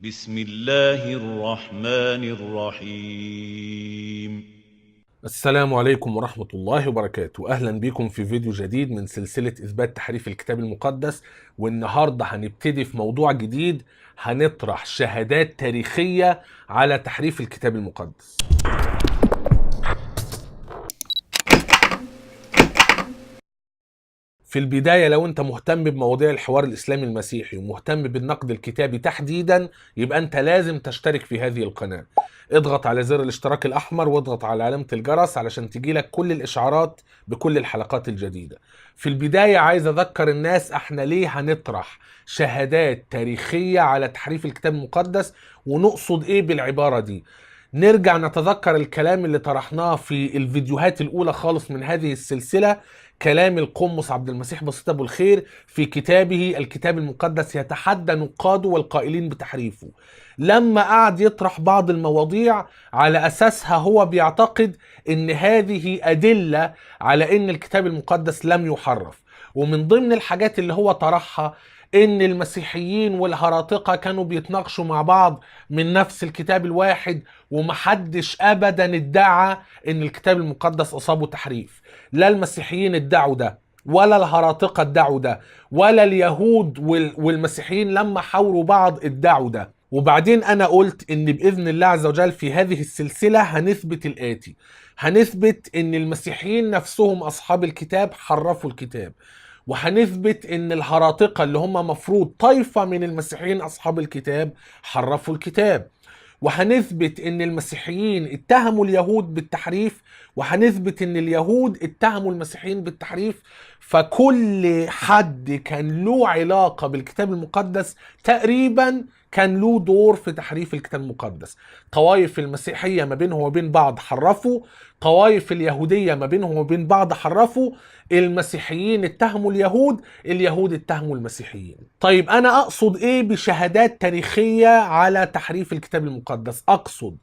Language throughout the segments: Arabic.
بسم الله الرحمن الرحيم. السلام عليكم ورحمة الله وبركاته. أهلا بكم في فيديو جديد من سلسلة إثبات تحريف الكتاب المقدس. والنهاردة هنبتدي في موضوع جديد، هنطرح شهادات تاريخية على تحريف الكتاب المقدس. في البداية، لو انت مهتم بمواضيع الحوار الإسلامي المسيحي ومهتم بالنقد الكتابي تحديدا، يبقى انت لازم تشترك في هذه القناة. اضغط على زر الاشتراك الأحمر واضغط على علامة الجرس علشان تجيلك كل الإشعارات بكل الحلقات الجديدة. في البداية عايز أذكر الناس احنا ليه هنطرح شهادات تاريخية على تحريف الكتاب المقدس، ونقصد ايه بالعبارة دي. نرجع نتذكر الكلام اللي طرحناه في الفيديوهات الأولى خالص من هذه السلسلة، كلام القمص عبد المسيح بسيط أبو الخير في كتابه الكتاب المقدس يتحدى نقاده والقائلين بتحريفه. لما قعد يطرح بعض المواضيع على أساسها هو بيعتقد إن هذه أدلة على إن الكتاب المقدس لم يحرف. ومن ضمن الحاجات اللي هو طرحها إن المسيحيين والهراطقة كانوا بيتناقشوا مع بعض من نفس الكتاب الواحد، ومحدش أبدا ادعى إن الكتاب المقدس أصابه تحريف. لا المسيحيين ادعوا ده، ولا الهراطقة ادعوا ده، ولا اليهود والمسيحيين لما حاوروا بعض ادعوا ده. وبعدين انا قلت ان باذن الله عز وجل في هذه السلسلة هنثبت الاتي: هنثبت ان المسيحيين نفسهم اصحاب الكتاب حرفوا الكتاب، وهنثبت ان الهراطقة اللي هم مفروض طائفة من المسيحيين اصحاب الكتاب حرفوا الكتاب، وهنثبت ان المسيحيين اتهموا اليهود بالتحريف، وهنثبت ان اليهود اتهموا المسيحيين بالتحريف. فكل حد كان له علاقة بالكتاب المقدس تقريبا كان له دور في تحريف الكتاب المقدس. طوائف المسيحية ما بينهم وبين بعض حرفوا، طوائف اليهودية ما بينهم وبين بعض حرفوا، المسيحيين اتهموا اليهود، اليهود اتهموا المسيحيين. طيب انا اقصد ايه بشهادات تاريخية على تحريف الكتاب المقدس؟ اقصد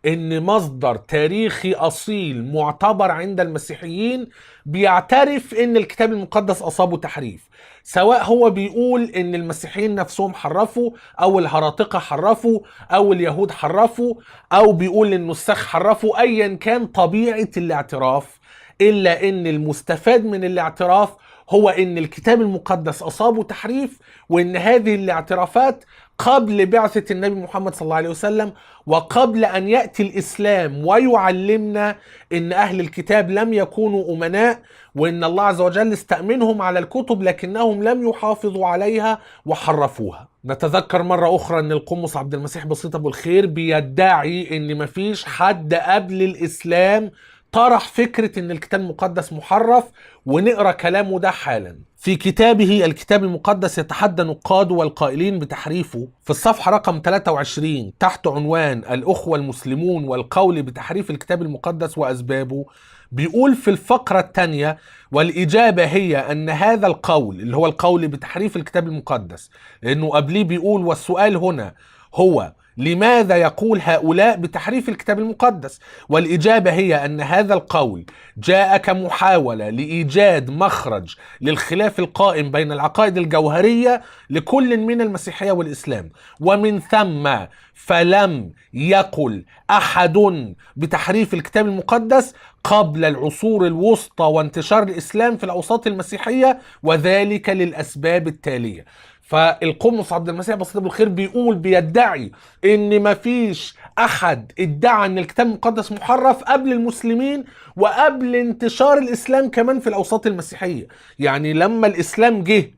ان مصدر تاريخي اصيل معتبر عند المسيحيين بيعترف ان الكتاب المقدس اصابه تحريف، سواء هو بيقول ان المسيحيين نفسهم حرفوا، او الهراطقة حرفوا، او اليهود حرفوا، او بيقول ان النساخ حرفوا. ايا كان طبيعة الاعتراف، الا ان المستفاد من الاعتراف هو ان الكتاب المقدس اصابه تحريف، وان هذه الاعترافات قبل بعثة النبي محمد صلى الله عليه وسلم، وقبل ان يأتي الاسلام ويعلمنا ان اهل الكتاب لم يكونوا امناء، وان الله عز وجل استأمنهم على الكتب لكنهم لم يحافظوا عليها وحرفوها. نتذكر مرة اخرى ان القمص عبد المسيح بسيط ابو الخير بيدعي ان مفيش حد قبل الاسلام طرح فكرة ان الكتاب المقدس محرف، ونقرأ كلامه ده حالا. في كتابه الكتاب المقدس يتحدى نقاده والقائلين بتحريفه، في الصفحة رقم 23 تحت عنوان الأخوة المسلمون والقول بتحريف الكتاب المقدس وأسبابه، بيقول في الفقرة الثانية: والإجابة هي أن هذا القول اللي هو القول بتحريف الكتاب المقدس، لأنه قبليه بيقول والسؤال هنا هو لماذا يقول هؤلاء بتحريف الكتاب المقدس؟ والإجابة هي أن هذا القول جاء كمحاولة لإيجاد مخرج للخلاف القائم بين العقائد الجوهرية لكل من المسيحية والإسلام، ومن ثم فلم يقل أحد بتحريف الكتاب المقدس قبل العصور الوسطى وانتشار الإسلام في الأوساط المسيحية، وذلك للأسباب التالية. فالقمص عبد المسيح بسيط ابو الخير بيدعي ان مفيش احد ادعى ان الكتاب المقدس محرف قبل المسلمين وقبل انتشار الاسلام كمان في الاوساط المسيحيه. يعني لما الاسلام جه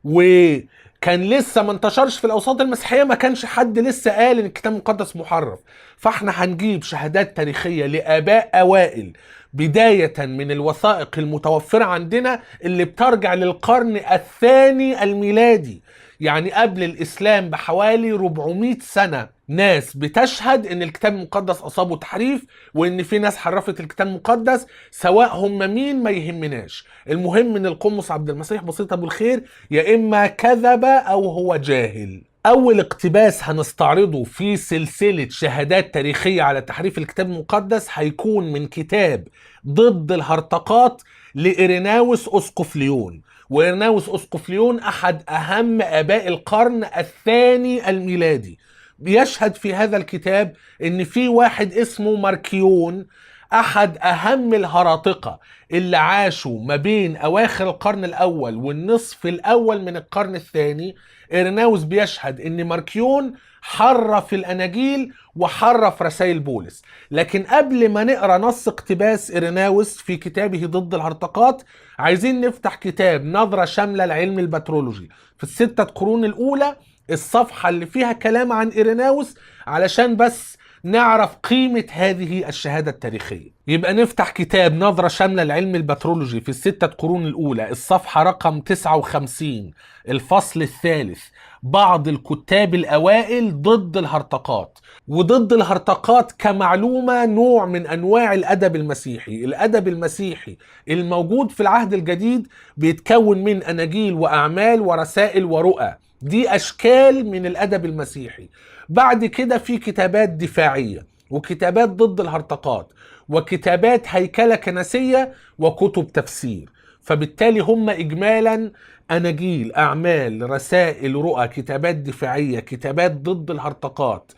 وكان لسه ما انتشرش في الاوساط المسيحيه، ما كانش حد لسه قال ان الكتاب المقدس محرف. فاحنا هنجيب شهادات تاريخيه لاباء اوائل، بدايه من الوثائق المتوفره عندنا اللي بترجع للقرن الثاني الميلادي، يعني قبل الاسلام بحوالي 400 سنه، ناس بتشهد ان الكتاب المقدس اصابه تحريف، وان في ناس حرفت الكتاب المقدس. سواء هم مين ما يهمناش، المهم ان القمص عبد المسيح بسيط ابو الخير يا اما كذب او هو جاهل. اول اقتباس هنستعرضه في سلسلة شهادات تاريخية على تحريف الكتاب المقدس هيكون من كتاب ضد الهرطقات لإيريناوس أسقف ليون. وإيريناوس أسقف ليون أحد أهم آباء القرن الثاني الميلادي. بيشهد في هذا الكتاب إن في واحد اسمه ماركيون، أحد أهم الهراطقة اللي عاشوا ما بين أواخر القرن الأول والنصف الأول من القرن الثاني. إيريناوس بيشهد إن ماركيون حرف الأناجيل وحرف رسائل بولس. لكن قبل ما نقرأ نص اقتباس إيريناوس في كتابه ضد الهرطقات، عايزين نفتح كتاب نظرة شاملة لعلم البترولوجي في الستة قرون الأولى، الصفحة اللي فيها كلام عن إيريناوس، علشان بس نعرف قيمة هذه الشهادة التاريخية. يبقى نفتح كتاب نظرة شاملة لعلم البترولوجي في الستة قرون الأولى، الصفحة رقم 59، الفصل الثالث، بعض الكتاب الأوائل ضد الهرطقات. وضد الهرطقات كمعلومة نوع من أنواع الأدب المسيحي. الأدب المسيحي الموجود في العهد الجديد بيتكون من أناجيل وأعمال ورسائل ورؤى، دي أشكال من الأدب المسيحي. بعد كده في كتابات دفاعية وكتابات ضد الهرطقات وكتابات هيكلة كنسية وكتب تفسير. فبالتالي هم إجمالا أناجيل، أعمال، رسائل، رؤى، كتابات دفاعية، كتابات ضد الهرطقات،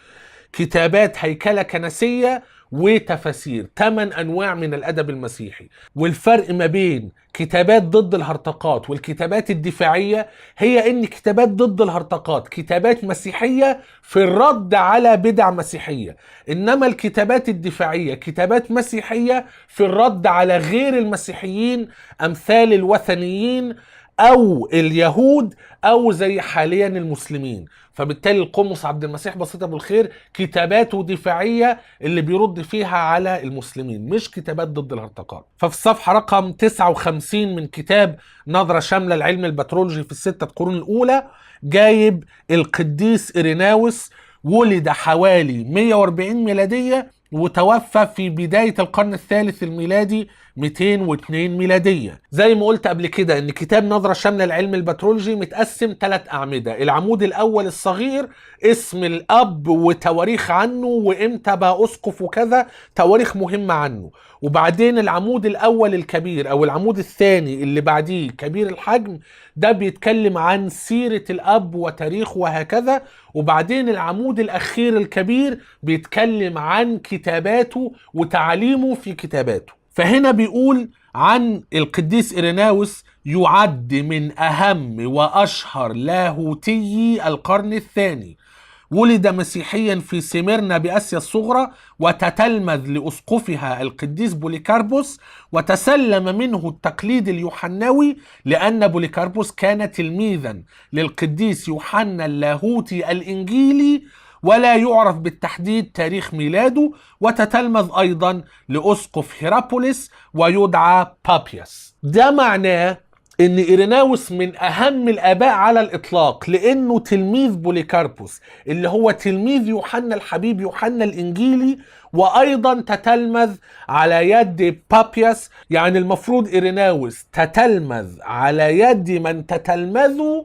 كتابات هيكلة كنسية، وتفاسير. 8 أنواع من الأدب المسيحي. والفرق ما بين كتابات ضد الهرطقات والكتابات الدفاعية هي إن كتابات ضد الهرطقات كتابات مسيحية في الرد على بدع مسيحية، إنما الكتابات الدفاعية كتابات مسيحية في الرد على غير المسيحيين، أمثال الوثنيين أو اليهود أو زي حاليا المسلمين. فبالتالي القمص عبد المسيح بسيط أبو الخير كتاباته دفاعية اللي بيرد فيها على المسلمين، مش كتابات ضد الهرطقات. ففي الصفحة رقم 59 من كتاب نظرة شاملة لعلم البترولوجي في الستة قرون الأولى جايب القديس إيريناوس، ولد حوالي 140 ميلادية وتوفى في بداية القرن الثالث الميلادي 202 ميلادية. زي ما قلت قبل كده ان كتاب نظرة شاملة لعلم البترولوجي متقسم 3 أعمدة. العمود الأول الصغير اسم الأب وتواريخ عنه وإمتى بقى أسقف وكذا، تواريخ مهمة عنه. وبعدين العمود الأول الكبير أو العمود الثاني اللي بعديه كبير الحجم، ده بيتكلم عن سيرة الأب وتاريخه وهكذا. وبعدين العمود الأخير الكبير بيتكلم عن كتاباته وتعليمه في كتاباته. فهنا بيقول عن القديس إيريناوس: يعد من أهم وأشهر لاهوتي القرن الثاني، ولد مسيحيا في سميرنا بآسيا الصغرى، وتتلمذ لأسقفها القديس بوليكاربوس، وتسلم منه التقليد اليوحنوي لأن بوليكاربوس كان تلميذا للقديس يوحنا اللاهوتي الإنجيلي، ولا يعرف بالتحديد تاريخ ميلاده. وتتلمذ أيضا لأسقف هيرابوليس ويدعى بابياس. ده معناه ان إيريناوس من اهم الاباء على الاطلاق، لانه تلميذ بوليكاربوس اللي هو تلميذ يوحنا الحبيب يوحنا الانجيلي، وايضا تتلمذ على يد بابياس. يعني المفروض إيريناوس تتلمذ على يد من تتلمذوا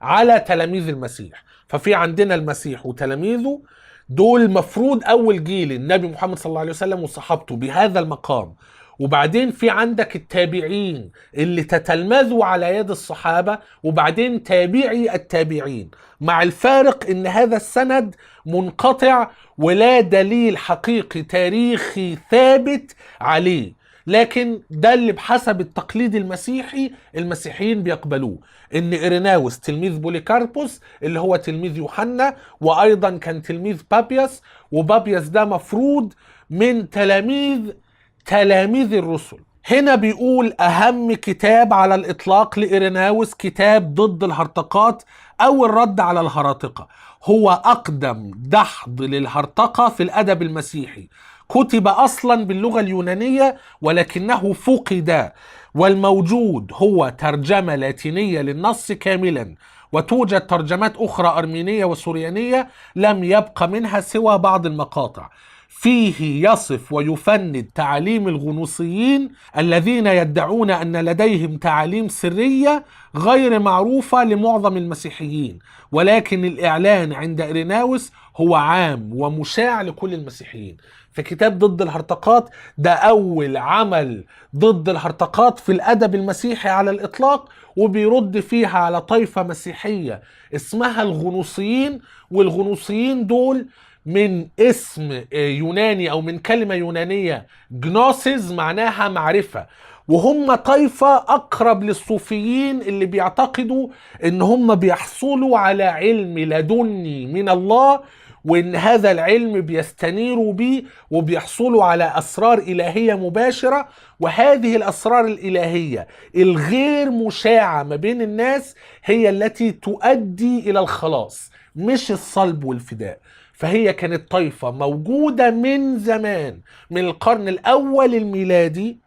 على تلاميذ المسيح. ففي عندنا المسيح وتلاميذه، دول مفروض اول جيل النبي محمد صلى الله عليه وسلم وصحابته بهذا المقام. وبعدين في عندك التابعين اللي تتلمذوا على يد الصحابة، وبعدين تابعي التابعين، مع الفارق ان هذا السند منقطع ولا دليل حقيقي تاريخي ثابت عليه. لكن ده اللي بحسب التقليد المسيحي المسيحيين بيقبلوه، ان إيريناوس تلميذ بوليكاربوس اللي هو تلميذ يوحنا، وايضا كان تلميذ بابياس، وبابياس ده مفروض من تلاميذ الرسل. هنا بيقول أهم كتاب على الإطلاق لإيريناوس كتاب ضد الهرطقات أو الرد على الهراطقة. هو أقدم دحض للهرطقة في الأدب المسيحي، كتب أصلا باللغة اليونانية ولكنه فقد، والموجود هو ترجمة لاتينية للنص كاملا، وتوجد ترجمات أخرى أرمينية وسوريانية لم يبق منها سوى بعض المقاطع. فيه يصف ويفند تعاليم الغنوصيين الذين يدعون أن لديهم تعاليم سرية غير معروفة لمعظم المسيحيين، ولكن الإعلان عند إيريناوس هو عام ومشاع لكل المسيحيين. في كتاب ضد الهرطقات، ده أول عمل ضد الهرطقات في الأدب المسيحي على الإطلاق، وبيرد فيها على طائفة مسيحية اسمها الغنوصيين. والغنوصيين دول من اسم يوناني أو من كلمة يونانية جنوسيس معناها معرفة، وهم طائفة أقرب للصوفيين اللي بيعتقدوا إن هم بيحصلوا على علم لدني من الله، وإن هذا العلم بيستنيروا بيه وبيحصلوا على أسرار إلهية مباشرة. وهذه الأسرار الإلهية الغير مشاعة ما بين الناس هي التي تؤدي إلى الخلاص، مش الصلب والفداء. فهي كانت طائفة موجودة من زمان، من القرن الأول الميلادي.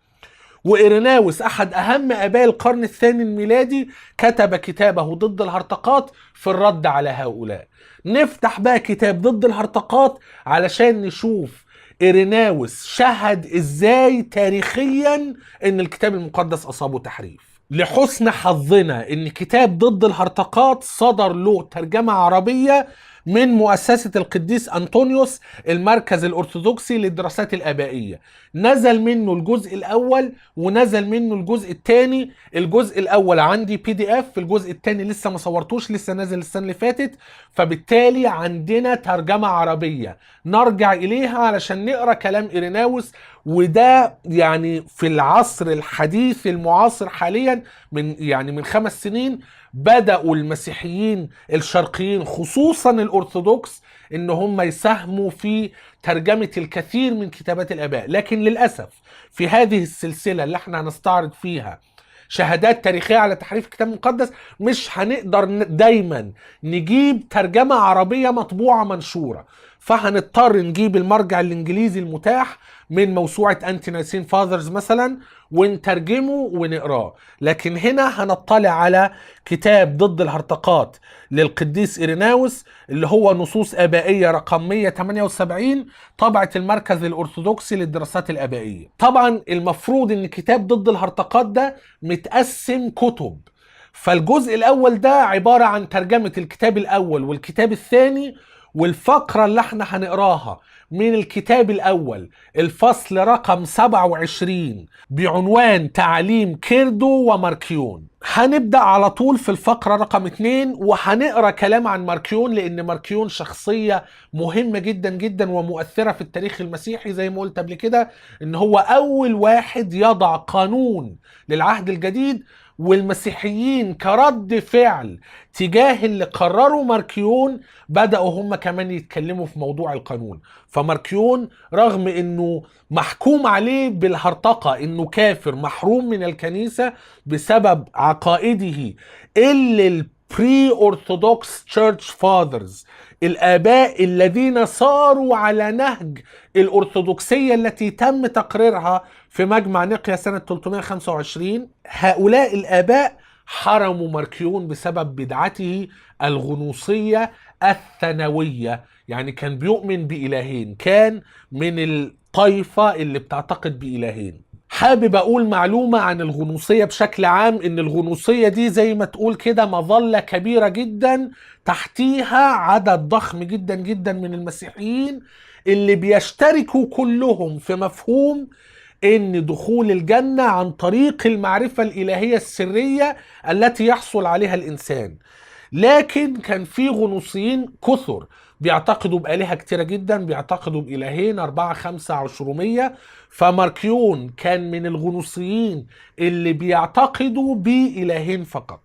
وإيريناوس أحد أهم آباء القرن الثاني الميلادي كتب كتابه ضد الهرطقات في الرد على هؤلاء. نفتح بقى كتاب ضد الهرطقات علشان نشوف إيريناوس شهد إزاي تاريخيا إن الكتاب المقدس أصابه تحريف. لحسن حظنا إن كتاب ضد الهرطقات صدر له ترجمة عربية من مؤسسة القديس أنطونيوس المركز الأرثوذكسي للدراسات الآبائية. نزل منه الجزء الأول ونزل منه الجزء الثاني. الجزء الأول عندي PDF، الجزء الثاني لسه ما صورتوش، لسه نازل السنة اللي فاتت. فبالتالي عندنا ترجمة عربية نرجع إليها علشان نقرأ كلام إيريناوس. وده يعني في العصر الحديث المعاصر حاليا، من 5 سنين بدأوا المسيحيين الشرقيين خصوصا الأرثوذكس إن هم يساهموا في ترجمة الكثير من كتابات الآباء. لكن للأسف في هذه السلسلة اللي احنا هنستعرض فيها شهادات تاريخية على تحريف الكتاب المقدس، مش هنقدر دايما نجيب ترجمة عربية مطبوعة منشورة، فهنضطر نجيب المرجع الإنجليزي المتاح من موسوعة أنتي-نايسين فاذرز مثلا ونترجمه ونقراه. لكن هنا هنطلع على كتاب ضد الهرطقات للقديس إيريناوس اللي هو نصوص آبائية رقم 178 طبعة المركز الأرثوذكسي للدراسات الآبائية. طبعا المفروض ان كتاب ضد الهرطقات ده متقسم كتب، فالجزء الأول ده عبارة عن ترجمة الكتاب الأول والكتاب الثاني، والفقرة اللي احنا هنقراها من الكتاب الأول الفصل رقم 27 بعنوان تعليم كيردو وماركيون. هنبدأ على طول في الفقرة رقم 2 وهنقرأ كلام عن ماركيون، لأن ماركيون شخصية مهمة جدا جدا ومؤثرة في التاريخ المسيحي. زي ما قلت قبل كده إن هو أول واحد يضع قانون للعهد الجديد، والمسيحيين كرد فعل تجاه اللي قرروا ماركيون بدأوا هم كمان يتكلموا في موضوع القانون. فماركيون رغم انه محكوم عليه بالهرطقة انه كافر محروم من الكنيسة بسبب عقائده اللي البري أورثودوكس تشيرش فاذرز، الآباء الذين صاروا على نهج الأرثوذكسية التي تم تقريرها في مجمع نقيا سنة 325، هؤلاء الآباء حرموا ماركيون بسبب بدعته الغنوصية الثانوية. يعني كان بيؤمن بإلهين، كان من الطائفة اللي بتعتقد بإلهين. حابب أقول معلومة عن الغنوصية بشكل عام، إن الغنوصية دي زي ما تقول كده مظلة كبيرة جدا تحتيها عدد ضخم جدا جدا من المسيحيين اللي بيشتركوا كلهم في مفهوم إن دخول الجنة عن طريق المعرفة الإلهية السرية التي يحصل عليها الإنسان. لكن كان في غنوصيين كثر بيعتقدوا بآلهة كتيرة جدا، بيعتقدوا بإلهين 4 5 200. فماركيون كان من الغنوصيين اللي بيعتقدوا بإلهين فقط.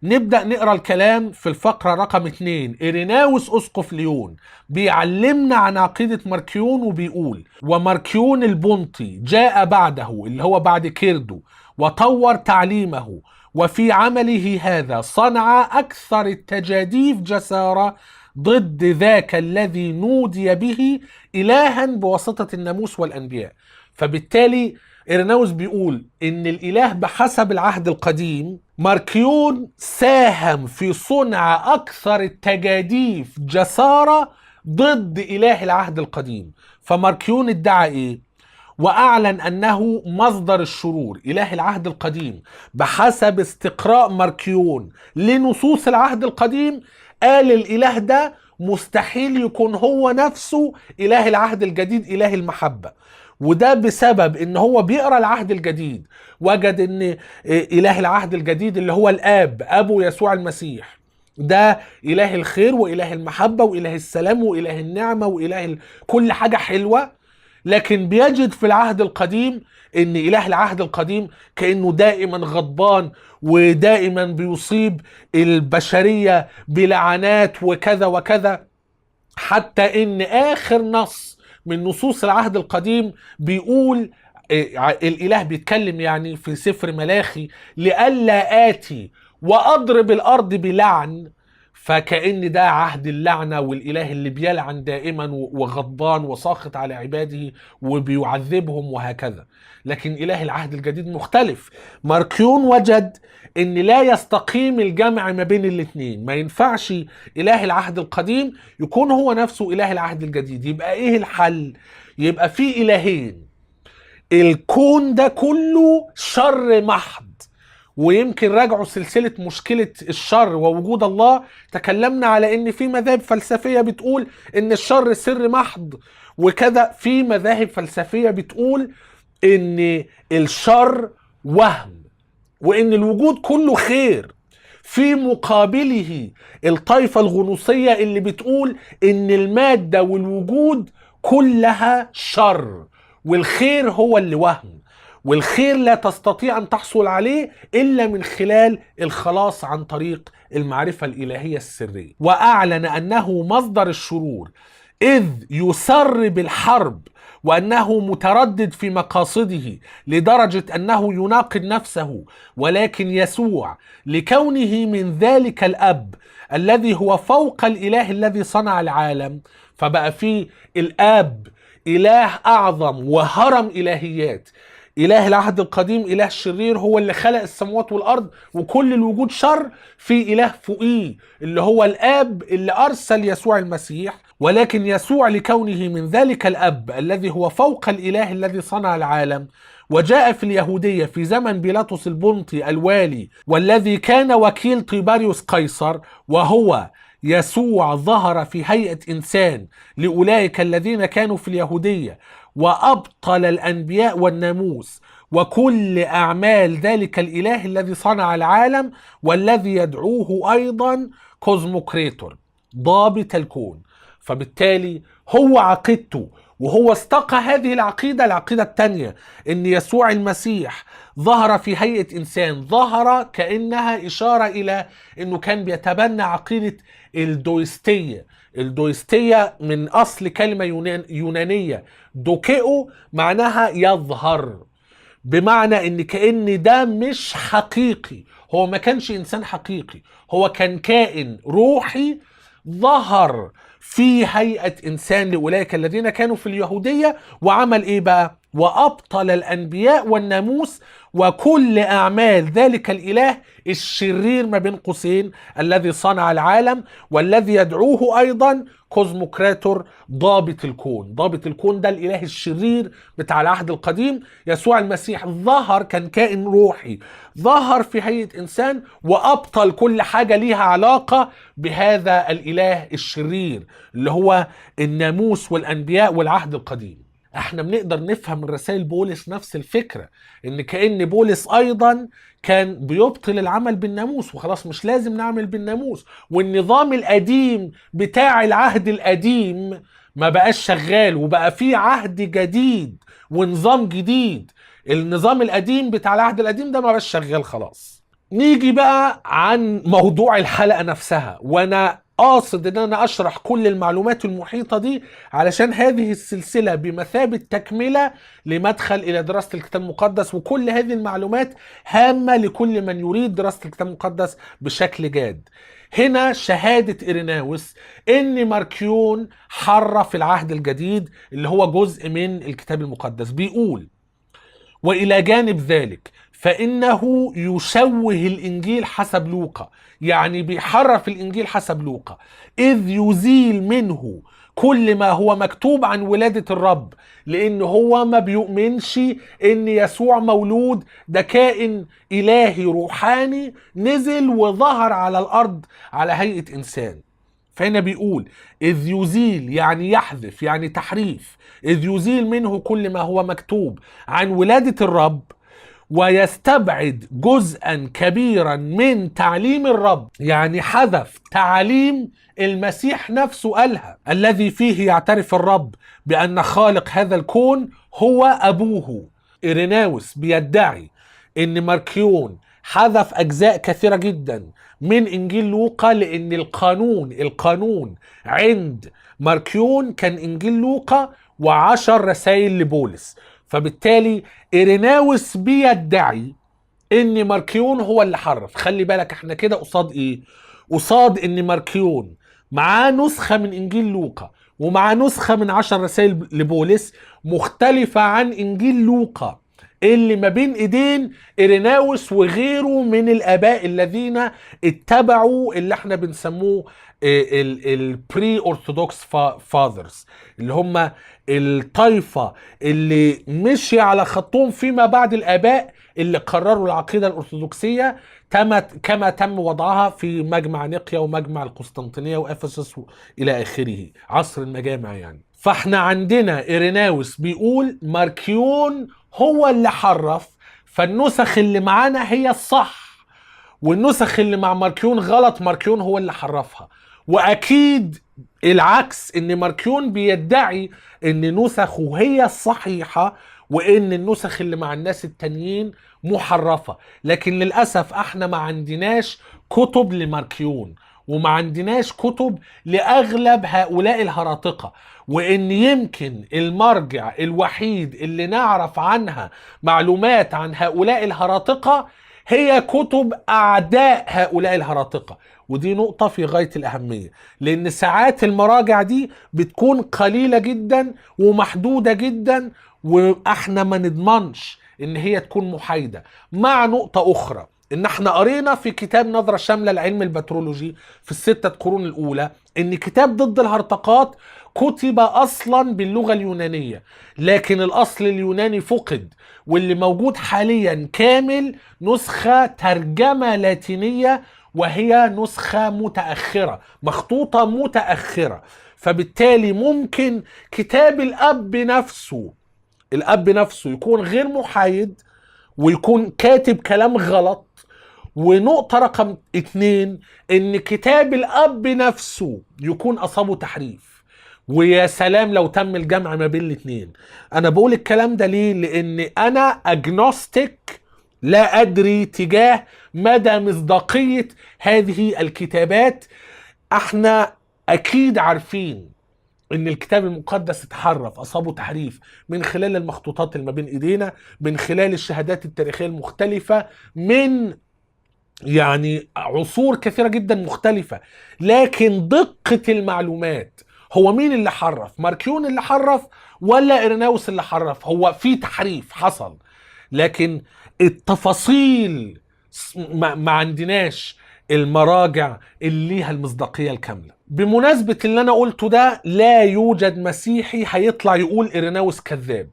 نبدأ نقرأ الكلام في الفقرة رقم 2. إيريناوس أسقف ليون بيعلمنا عن عقيدة ماركيون وبيقول: وماركيون البونطي جاء بعده، اللي هو بعد كيردو، وطور تعليمه، وفي عمله هذا صنع أكثر التجاديف جسارة ضد ذاك الذي نودي به إلها بواسطة الناموس والأنبياء. فبالتالي إيريناوس بيقول إن الإله بحسب العهد القديم، ماركيون ساهم في صنع أكثر التجاديف جسارة ضد إله العهد القديم. فماركيون ادعى إيه؟ وأعلن أنه مصدر الشرور إله العهد القديم. بحسب استقراء ماركيون لنصوص العهد القديم، قال الإله ده مستحيل يكون هو نفسه إله العهد الجديد إله المحبة. وده بسبب ان هو بيقرأ العهد الجديد، وجد ان إله العهد الجديد اللي هو الآب، أبو يسوع المسيح، ده إله الخير وإله المحبة وإله السلام وإله النعمة وإله كل حاجة حلوة. لكن بيجد في العهد القديم ان اله العهد القديم كأنه دائما غضبان، ودائما بيصيب البشرية بلعنات وكذا وكذا. حتى ان اخر نص من نصوص العهد القديم بيقول، الاله بيتكلم يعني في سفر ملاخي، لئلا آتي وأضرب الأرض بلعن. فكأن ده عهد اللعنة، والإله اللي بيلعن دائما وغضبان وساخط على عباده وبيعذبهم وهكذا. لكن إله العهد الجديد مختلف. ماركيون وجد ان لا يستقيم الجمع ما بين الاثنين. ما ينفعش إله العهد القديم يكون هو نفسه إله العهد الجديد. يبقى ايه الحل؟ يبقى في إلهين، الكون ده كله شر محض. ويمكن راجعوا سلسلة مشكلة الشر ووجود الله، تكلمنا على ان في مذاهب فلسفية بتقول ان الشر سر محض وكذا، في مذاهب فلسفية بتقول ان الشر وهم وان الوجود كله خير. في مقابله الطائفة الغنوصية اللي بتقول ان المادة والوجود كلها شر، والخير هو اللي وهم، والخير لا تستطيع أن تحصل عليه إلا من خلال الخلاص عن طريق المعرفة الإلهية السرية. وأعلن أنه مصدر الشرور، إذ يسر بالحرب، وأنه متردد في مقاصده لدرجة أنه يناقض نفسه. ولكن يسوع لكونه من ذلك الأب الذي هو فوق الإله الذي صنع العالم، فبقى فيه الآب إله أعظم وهرم إلهيات. إله العهد القديم إله شرير، هو اللي خلق السماوات والأرض وكل الوجود شر. في إله فوقيه اللي هو الآب اللي أرسل يسوع المسيح. ولكن يسوع لكونه من ذلك الأب الذي هو فوق الإله الذي صنع العالم، وجاء في اليهودية في زمن بيلاطس البنطي الوالي، والذي كان وكيل طيباريوس قيصر، وهو يسوع ظهر في هيئة إنسان لأولئك الذين كانوا في اليهودية، وأبطل الأنبياء والناموس وكل أعمال ذلك الإله الذي صنع العالم، والذي يدعوه أيضا كوزموكريتور، ضابط الكون. فبالتالي هو عقيدته، وهو استقى هذه العقيدة، العقيدة الثانية، ان يسوع المسيح ظهر في هيئة انسان. ظهر كأنها اشارة الى انه كان بيتبنى عقيدة الدويستية. الدويستية من اصل كلمة يونانية دوكيو، معناها يظهر، بمعنى ان كأن ده مش حقيقي. هو ما كانش انسان حقيقي، هو كان كائن روحي ظهر في هيئة إنسان لأولئك الذين كانوا في اليهودية. وعمل إيه بقى؟ وأبطل الأنبياء والناموس وكل أعمال ذلك الإله الشرير ما بين قوسين الذي صنع العالم، والذي يدعوه أيضا كوزموكراتور، ضابط الكون. ضابط الكون ده الإله الشرير بتاع العهد القديم. يسوع المسيح ظهر، كان كائن روحي، ظهر في هيئة إنسان وأبطل كل حاجة ليها علاقة بهذا الإله الشرير اللي هو الناموس والأنبياء والعهد القديم. احنا بنقدر نفهم من رسائل بولس نفس الفكرة، ان كأن بولس ايضا كان بيبطل العمل بالناموس، وخلاص مش لازم نعمل بالناموس، والنظام القديم بتاع العهد القديم ما بقاش شغال، وبقى فيه عهد جديد ونظام جديد. النظام القديم بتاع العهد القديم ده ما بقاش شغال خلاص. نيجي بقى عن موضوع الحلقة نفسها، وانا قاصد ان انا اشرح كل المعلومات المحيطة دي علشان هذه السلسلة بمثابة تكملة لمدخل الى دراسة الكتاب المقدس، وكل هذه المعلومات هامة لكل من يريد دراسة الكتاب المقدس بشكل جاد. هنا شهادة إيريناوس ان ماركيون حرف العهد الجديد اللي هو جزء من الكتاب المقدس. بيقول: وإلى جانب ذلك فإنه يشوه الإنجيل حسب لوقا، يعني بيحرف الإنجيل حسب لوقا، إذ يزيل منه كل ما هو مكتوب عن ولادة الرب، لأن هو ما بيؤمنش إن يسوع مولود، ده كائن إلهي روحاني نزل وظهر على الأرض على هيئة إنسان. فهنا بيقول إذ يزيل، يعني يحذف، يعني تحريف، إذ يزيل منه كل ما هو مكتوب عن ولادة الرب ويستبعد جزءا كبيرا من تعليم الرب، يعني حذف تعليم المسيح نفسه قالها، الذي فيه يعترف الرب بأن خالق هذا الكون هو أبوه. إيريناوس بيدعي أن ماركيون حذف أجزاء كثيرة جدا من إنجيل لوقا، لأن القانون عند ماركيون كان إنجيل لوقا و10 رسائل لبولس. فبالتالي إيريناوس بيدعي ان ماركيون هو اللي حرف. خلي بالك احنا كده قصاد ايه؟ قصاد ان ماركيون معاه نسخة من انجيل لوقا ومعاه نسخة من 10 رسائل لبولس مختلفة عن انجيل لوقا اللي ما بين ايدين إيريناوس وغيره من الاباء الذين اتبعوا اللي احنا بنسموه البري اورثودوكس فاذرز، اللي هم الطائفة اللي مشي على خطهم فيما بعد الاباء اللي قرروا العقيدة الأرثوذكسية كما تم وضعها في مجمع نيقيا ومجمع القسطنطينية وأفسس إلى آخره، عصر المجامع يعني. فاحنا عندنا إيريناوس بيقول ماركيون هو اللي حرف، فالنسخ اللي معانا هي الصح، والنسخ اللي مع ماركيون غلط، ماركيون هو اللي حرفها. وأكيد العكس، ان ماركيون بيدعي ان نسخه هي الصحيحة وان النسخ اللي مع الناس التانيين محرفة. لكن للأسف احنا ما عندناش كتب لماركيون وما عندناش كتب لأغلب هؤلاء الهراطقة، وان يمكن المرجع الوحيد اللي نعرف عنها معلومات عن هؤلاء الهراطقة هي كتب أعداء هؤلاء الهراطقة. ودي نقطة في غاية الأهمية، لأن ساعات المراجع دي بتكون قليلة جدا ومحدودة جدا، وإحنا ما نضمنش إن هي تكون محايدة. مع نقطة أخرى، إن إحنا قرينا في كتاب نظرة شاملة لعلم البترولوجي في ال6 قرون الأولى إن كتاب ضد الهرطقات كتب أصلا باللغة اليونانية، لكن الأصل اليوناني فقد، واللي موجود حاليا كامل نسخة ترجمة لاتينية، وهي نسخة متأخرة، مخطوطة متأخرة. فبالتالي ممكن كتاب الأب نفسه يكون غير محايد ويكون كاتب كلام غلط. ونقطة رقم 2، ان كتاب الأب نفسه يكون أصابه تحريف. ويا سلام لو تم الجمع ما بين الاثنين. انا بقول الكلام ده ليه؟ لان انا اجنوستيك، لا ادري تجاه مدى مصداقية هذه الكتابات. احنا اكيد عارفين ان الكتاب المقدس اتحرف، اصابه تحريف من خلال المخطوطات اللي ما بين ايدينا، من خلال الشهادات التاريخية المختلفة، من يعني عصور كثيرة جدا مختلفة. لكن دقة المعلومات، هو مين اللي حرف؟ ماركيون اللي حرف ولا إيريناوس اللي حرف؟ هو في تحريف حصل، لكن التفاصيل ما عندناش المراجع اللي ليها المصداقية الكاملة. بمناسبة اللي أنا قلته ده، لا يوجد مسيحي هيطلع يقول إيريناوس كذاب،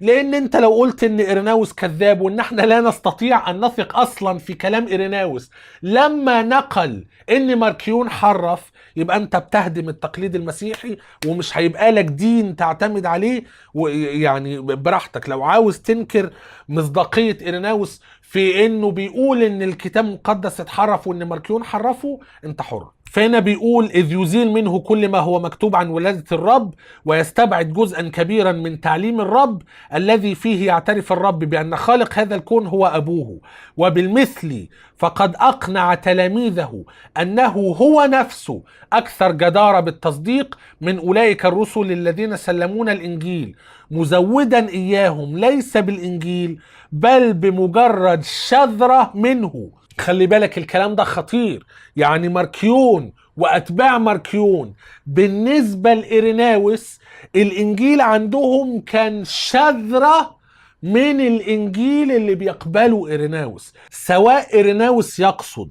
لان انت لو قلت ان إيريناوس كذاب وان احنا لا نستطيع ان نثق اصلا في كلام إيريناوس لما نقل ان ماركيون حرف، يبقى انت بتهدم التقليد المسيحي ومش هيبقى لك دين تعتمد عليه. ويعني براحتك لو عاوز تنكر مصداقية إيريناوس في انه بيقول ان الكتاب المقدس اتحرف وان ماركيون حرفه، انت حر. فهنا بيقول إذ يزيل منه كل ما هو مكتوب عن ولادة الرب ويستبعد جزءا كبيرا من تعليم الرب الذي فيه يعترف الرب بأن خالق هذا الكون هو أبوه. وبالمثل فقد أقنع تلاميذه أنه هو نفسه أكثر جدارة بالتصديق من أولئك الرسل الذين سلمون الإنجيل، مزودا إياهم ليس بالإنجيل بل بمجرد شذرة منه. خلي بالك الكلام ده خطير. يعني ماركيون وأتباع ماركيون بالنسبة لإيريناوس الإنجيل عندهم كان شذرة من الإنجيل اللي بيقبله إيريناوس. سواء إيريناوس يقصد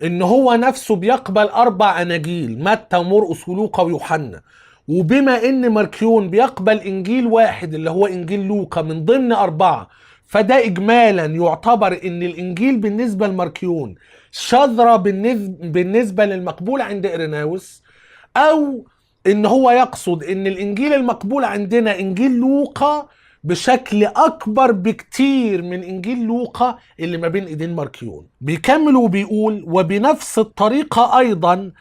إن هو نفسه بيقبل 4 أناجيل، متى ومرقس ولوقا ويوحنا، وبما ان ماركيون بيقبل انجيل واحد اللي هو انجيل لوقا من ضمن 4، فده اجمالا يعتبر ان الانجيل بالنسبة لماركيون شذرة بالنسبة للمقبول عند إيريناوس، او ان هو يقصد ان الانجيل المقبول عندنا انجيل لوقا بشكل اكبر بكتير من انجيل لوقا اللي ما بين ايدين ماركيون. بيكمل وبيقول: وبنفس الطريقة ايضا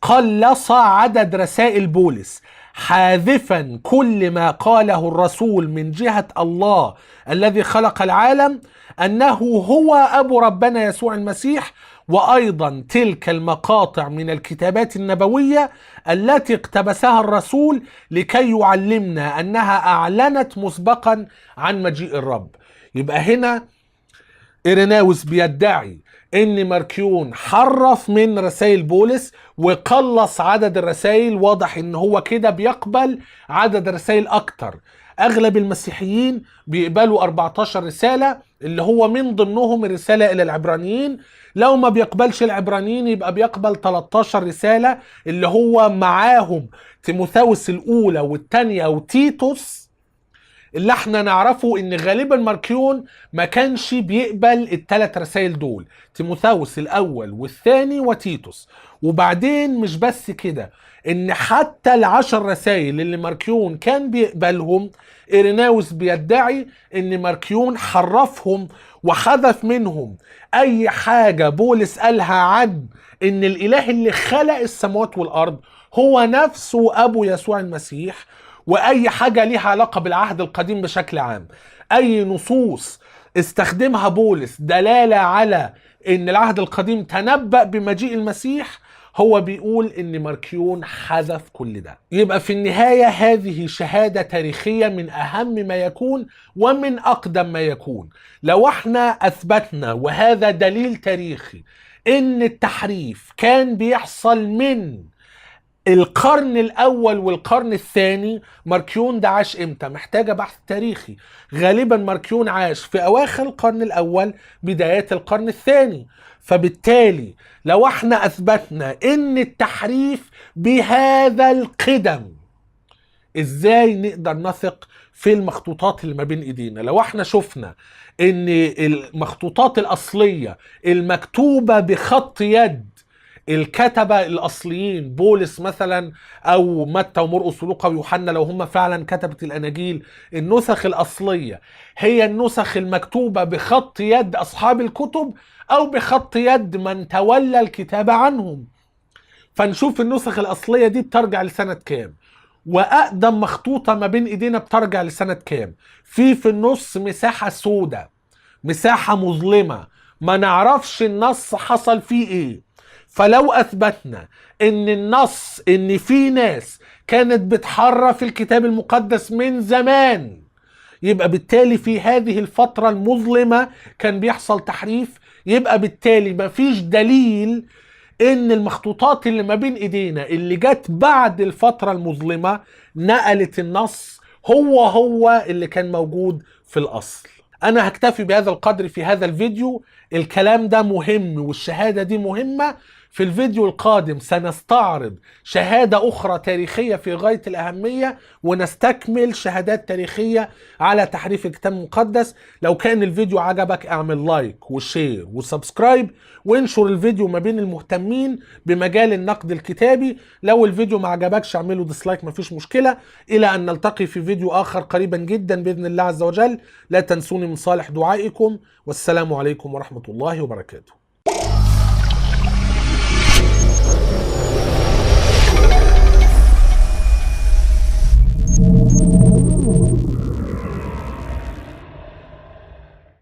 قلص عدد رسائل بولس، حاذفا كل ما قاله الرسول من جهة الله الذي خلق العالم انه هو ابو ربنا يسوع المسيح، وايضا تلك المقاطع من الكتابات النبوية التي اقتبسها الرسول لكي يعلمنا انها اعلنت مسبقا عن مجيء الرب. يبقى هنا إيريناوس بيدعي ان ماركيون حرف من رسائل بولس وقلص عدد الرسائل. واضح ان هو كده بيقبل عدد رسائل اكتر. اغلب المسيحيين بيقبلوا 14 رسالة اللي هو من ضمنهم الرسالة الى العبرانيين. لو ما بيقبلش العبرانيين يبقى بيقبل 13 رسالة اللي هو معاهم تيموثاوس الاولى والثانية وتيتوس، اللي احنا نعرفه ان غالبا ماركيون ما كانش بيقبل الثلاث رسائل دول، تيموثاوس الاول والثاني وتيتوس. وبعدين مش بس كده، ان حتى ال10 رسائل اللي ماركيون كان بيقبلهم إيريناوس بيدعي ان ماركيون حرفهم وحذف منهم اي حاجة بولس قالها عن ان الاله اللي خلق السماوات والارض هو نفسه ابو يسوع المسيح، واي حاجة ليها علاقة بالعهد القديم بشكل عام. اي نصوص استخدمها بولس دلالة على ان العهد القديم تنبأ بمجيء المسيح، هو بيقول ان ماركيون حذف كل ده. يبقى في النهاية هذه شهادة تاريخية من اهم ما يكون ومن اقدم ما يكون. لو احنا اثبتنا، وهذا دليل تاريخي، ان التحريف كان بيحصل من القرن الاول والقرن الثاني، ماركيون ده عاش امتى؟ محتاجة بحث تاريخي. غالبا ماركيون عاش في اواخر القرن الاول بدايات القرن الثاني. فبالتالي لو احنا اثبتنا ان التحريف بهذا القدم، ازاي نقدر نثق في المخطوطات اللي ما بين ايدينا؟ لو احنا شفنا ان المخطوطات الاصلية المكتوبة بخط يد الكتبة الأصليين، بولس مثلا أو متى ومرقس ولوقا ويوحنا، لو هم فعلا كتبة الأناجيل، النسخ الأصلية هي النسخ المكتوبة بخط يد أصحاب الكتب أو بخط يد من تولى الكتابة عنهم. فنشوف النسخ الأصلية دي بترجع لسنة كام، وأقدم مخطوطة ما بين إيدينا بترجع لسنة كام. في النص مساحة سودة، مساحة مظلمة، ما نعرفش النص حصل فيه إيه. فلو اثبتنا ان النص ان في ناس كانت بتحرف الكتاب المقدس من زمان، يبقى بالتالي في هذه الفترة المظلمة كان بيحصل تحريف. يبقى بالتالي مفيش دليل ان المخطوطات اللي ما بين ايدينا اللي جت بعد الفترة المظلمة نقلت النص هو اللي كان موجود في الاصل. انا هكتفي بهذا القدر في هذا الفيديو. الكلام ده مهم والشهادة دي مهمة. في الفيديو القادم سنستعرض شهادة أخرى تاريخية في غاية الأهمية، ونستكمل شهادات تاريخية على تحريف الكتاب المقدس. لو كان الفيديو عجبك اعمل لايك وشير وسبسكرايب، وانشر الفيديو ما بين المهتمين بمجال النقد الكتابي. لو الفيديو ما عجبكش اعمله ديسلايك، مفيش مشكلة. إلى أن نلتقي في فيديو آخر قريبا جدا بإذن الله عز وجل. لا تنسوني من صالح دعائكم، والسلام عليكم ورحمة الله وبركاته.